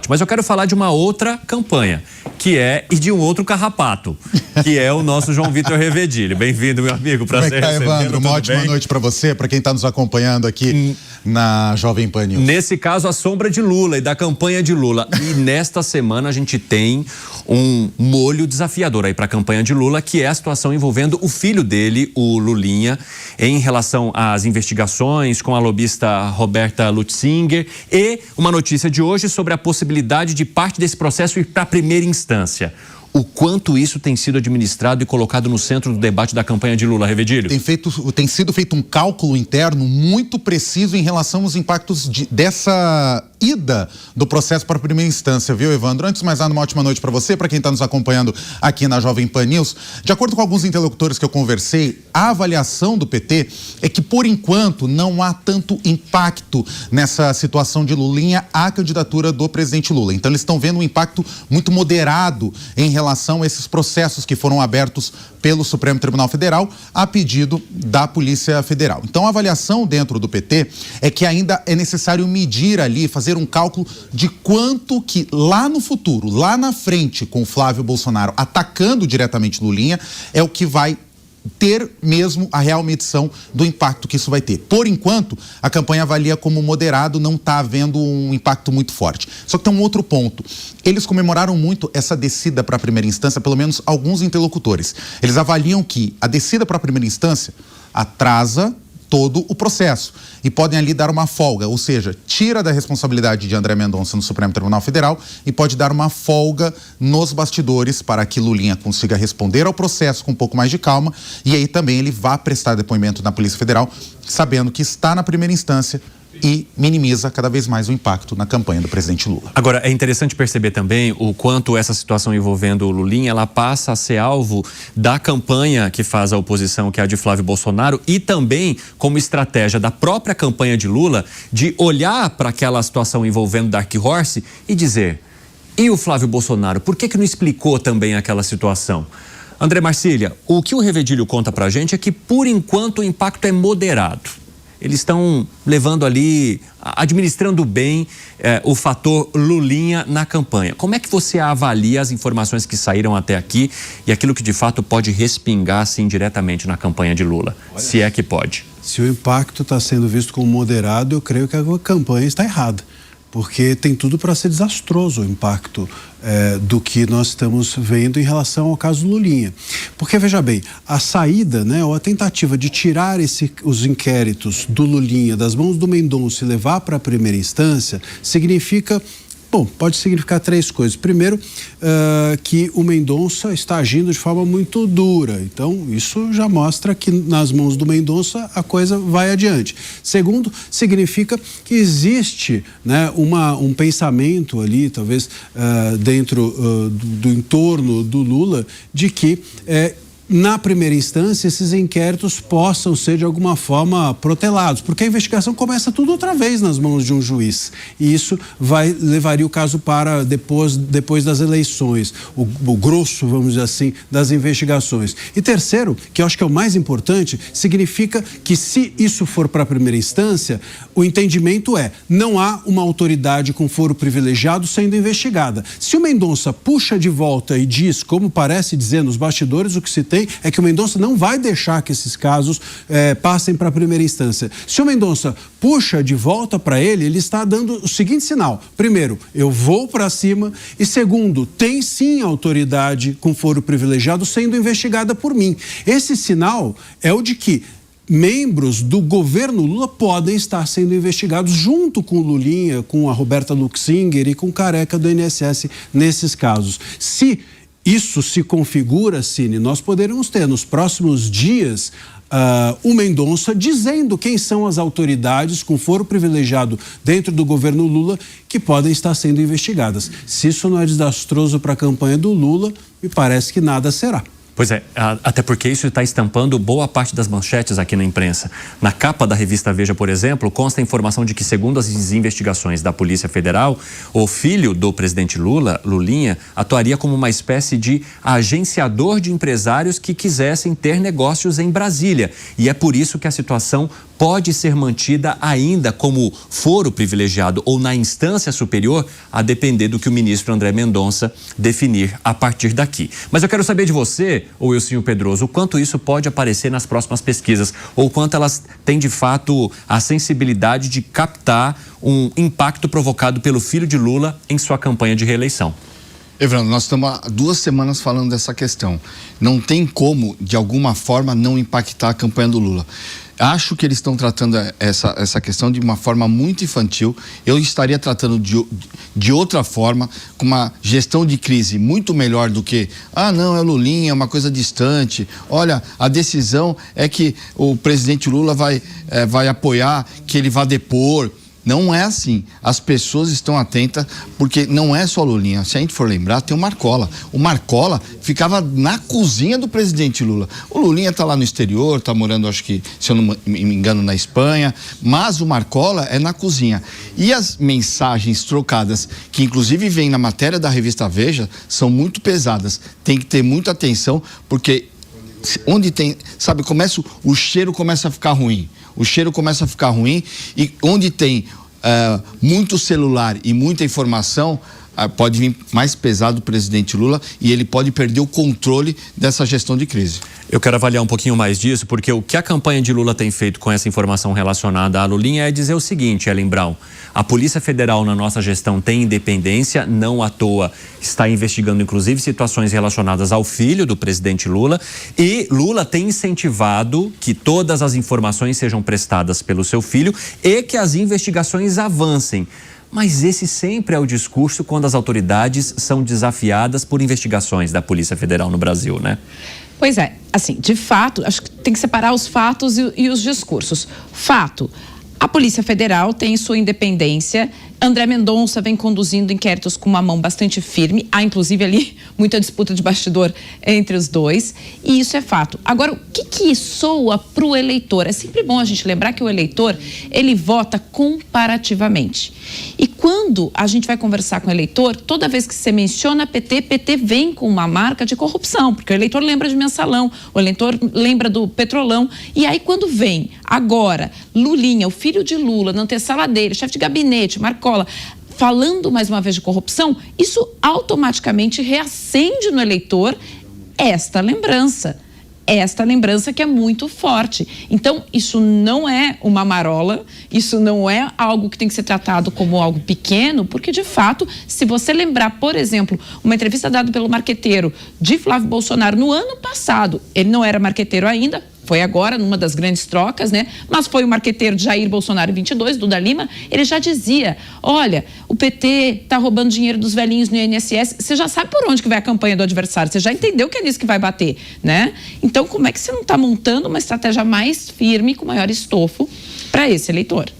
debate. Mas eu quero falar de uma outra campanha, e de um outro carrapato, que é o nosso João Vitor Revedilho. Bem-vindo, meu amigo. Prazer Como é que tá, Evandro? Uma ótima noite para você, para quem está nos acompanhando aqui na Jovem Pan News. Nesse caso, a sombra de Lula e da campanha de Lula. E nesta semana a gente tem um molho desafiador aí para a campanha de Lula, que é a situação envolvendo o filho dele, o Lulinha, em relação às investigações com a lobista Roberta Lutzinger, e uma notícia de hoje sobre a possibilidade de parte desse processo ir para a primeira instância. O quanto isso tem sido administrado e colocado no centro do debate da campanha de Lula, Revedilho? Tem sido feito um cálculo interno muito preciso em relação aos impactos dessa ida do processo para a primeira instância, viu, Evandro? Antes de mais nada, uma ótima noite para você, para quem está nos acompanhando aqui na Jovem Pan News. De acordo com alguns interlocutores que eu conversei, a avaliação do PT é que, por enquanto, não há tanto impacto nessa situação de Lulinha à candidatura do presidente Lula. Então, eles estão vendo um impacto muito moderado em relação a esses processos que foram abertos pelo Supremo Tribunal Federal a pedido da Polícia Federal. Então, a avaliação dentro do PT é que ainda é necessário medir ali, fazer um cálculo de quanto que lá no futuro, lá na frente, com o Flávio Bolsonaro atacando diretamente Lulinha, é o que vai ter mesmo a real medição do impacto que isso vai ter. Por enquanto, a campanha avalia como moderado, não está havendo um impacto muito forte. Só que tem um outro ponto. Eles comemoraram muito essa descida para a primeira instância, pelo menos alguns interlocutores. Eles avaliam que a descida para a primeira instância atrasa todo o processo e podem ali dar uma folga, ou seja, tira da responsabilidade de André Mendonça no Supremo Tribunal Federal e pode dar uma folga nos bastidores para que Lulinha consiga responder ao processo com um pouco mais de calma e aí também ele vá prestar depoimento na Polícia Federal, sabendo que está na primeira instância e minimiza cada vez mais o impacto na campanha do presidente Lula. Agora, é interessante perceber também o quanto essa situação envolvendo o Lulinha, ela passa a ser alvo da campanha que faz a oposição, que é a de Flávio Bolsonaro, e também como estratégia da própria campanha de Lula de olhar para aquela situação envolvendo Dark Horse e dizer: e o Flávio Bolsonaro, por que não explicou também aquela situação? André Marcília, o que o Revedilho conta pra gente é que, por enquanto, o impacto é moderado. Eles estão levando ali, administrando bem o fator Lulinha na campanha. Como é que você avalia as informações que saíram até aqui e aquilo que de fato pode respingar assim diretamente na campanha de Lula? Se é que pode. Se o impacto está sendo visto como moderado, eu creio que a campanha está errada. Porque tem tudo para ser desastroso o impacto do que nós estamos vendo em relação ao caso Lulinha. Porque, veja bem, a saída, né, ou a tentativa de tirar os inquéritos do Lulinha das mãos do Mendonça e levar para a primeira instância significa... Bom, pode significar três coisas. Primeiro, que o Mendonça está agindo de forma muito dura. Então, isso já mostra que nas mãos do Mendonça a coisa vai adiante. Segundo, significa que existe, né, um pensamento ali, talvez dentro do entorno do Lula, de que na primeira instância, esses inquéritos possam ser de alguma forma protelados, porque a investigação começa tudo outra vez nas mãos de um juiz. E isso levaria o caso para depois das eleições, o grosso, vamos dizer assim, das investigações. E terceiro, que eu acho que é o mais importante, significa que se isso for para a primeira instância, o entendimento não há uma autoridade com foro privilegiado sendo investigada. Se o Mendonça puxa de volta e diz, como parece dizer nos bastidores, o que se tem é que o Mendonça não vai deixar que esses casos passem para a primeira instância. Se o Mendonça puxa de volta para ele está dando o seguinte sinal: primeiro, eu vou para cima, e segundo, tem sim autoridade com foro privilegiado sendo investigada por mim. Esse sinal é o de que membros do governo Lula podem estar sendo investigados junto com o Lulinha, com a Roberta Lutzinger e com o Careca do INSS nesses casos. Se isso se configura, Cine, nós poderemos ter nos próximos dias o Mendonça dizendo quem são as autoridades com foro privilegiado dentro do governo Lula que podem estar sendo investigadas. Se isso não é desastroso para a campanha do Lula, me parece que nada será. Pois é, até porque isso está estampando boa parte das manchetes aqui na imprensa. Na capa da revista Veja, por exemplo, consta a informação de que, segundo as investigações da Polícia Federal, o filho do presidente Lula, Lulinha, atuaria como uma espécie de agenciador de empresários que quisessem ter negócios em Brasília. E é por isso que a situação pode ser mantida ainda como foro privilegiado ou na instância superior, a depender do que o ministro André Mendonça definir a partir daqui. Mas eu quero saber de você, Wilson Pedroso, o quanto isso pode aparecer nas próximas pesquisas, ou quanto elas têm de fato a sensibilidade de captar um impacto provocado pelo filho de Lula em sua campanha de reeleição. Evandro, nós estamos há 2 semanas falando dessa questão. Não tem como, de alguma forma, não impactar a campanha do Lula. Acho que eles estão tratando essa questão de uma forma muito infantil. Eu estaria tratando de outra forma, com uma gestão de crise muito melhor do que, não, é Lulinha, é uma coisa distante. Olha, a decisão é que o presidente Lula vai apoiar, que ele vá depor. Não é assim. As pessoas estão atentas, porque não é só Lulinha. Se a gente for lembrar, tem o Marcola. O Marcola ficava na cozinha do presidente Lula. O Lulinha está lá no exterior, está morando, acho que, se eu não me engano, na Espanha. Mas o Marcola é na cozinha. E as mensagens trocadas, que inclusive vêm na matéria da revista Veja, são muito pesadas. Tem que ter muita atenção, porque onde tem, sabe, o cheiro começa a ficar ruim. O cheiro começa a ficar ruim e onde tem muito celular e muita informação, pode vir mais pesado o presidente Lula e ele pode perder o controle dessa gestão de crise. Eu quero avaliar um pouquinho mais disso, porque o que a campanha de Lula tem feito com essa informação relacionada à Lulinha é dizer o seguinte, Ellen Brown: a Polícia Federal na nossa gestão tem independência, não à toa está investigando inclusive situações relacionadas ao filho do presidente Lula, e Lula tem incentivado que todas as informações sejam prestadas pelo seu filho e que as investigações avancem. Mas esse sempre é o discurso quando as autoridades são desafiadas por investigações da Polícia Federal no Brasil, né? Pois é, assim, de fato, acho que tem que separar os fatos e os discursos. Fato, a Polícia Federal tem sua independência. André Mendonça vem conduzindo inquéritos com uma mão bastante firme. Há, inclusive, ali muita disputa de bastidor entre os dois. E isso é fato. Agora, o que soa para o eleitor? É sempre bom a gente lembrar que o eleitor, ele vota comparativamente. E quando a gente vai conversar com o eleitor, toda vez que você menciona PT vem com uma marca de corrupção. Porque o eleitor lembra de Mensalão, o eleitor lembra do Petrolão. E aí, quando vem agora Lulinha, o filho de Lula, na antessala dele, chefe de gabinete, Marcola, falando mais uma vez de corrupção, isso automaticamente reacende no eleitor esta lembrança que é muito forte. Então, isso não é uma marola, isso não é algo que tem que ser tratado como algo pequeno, porque, de fato, se você lembrar, por exemplo, uma entrevista dada pelo marqueteiro de Flávio Bolsonaro no ano passado, ele não era marqueteiro ainda, foi agora, numa das grandes trocas, né? Mas foi o marqueteiro de Jair Bolsonaro 22, Duda Lima, ele já dizia, olha, o PT tá roubando dinheiro dos velhinhos no INSS, você já sabe por onde que vai a campanha do adversário, você já entendeu que é nisso que vai bater, né? Então, como é que você não está montando uma estratégia mais firme, com maior estofo para esse eleitor?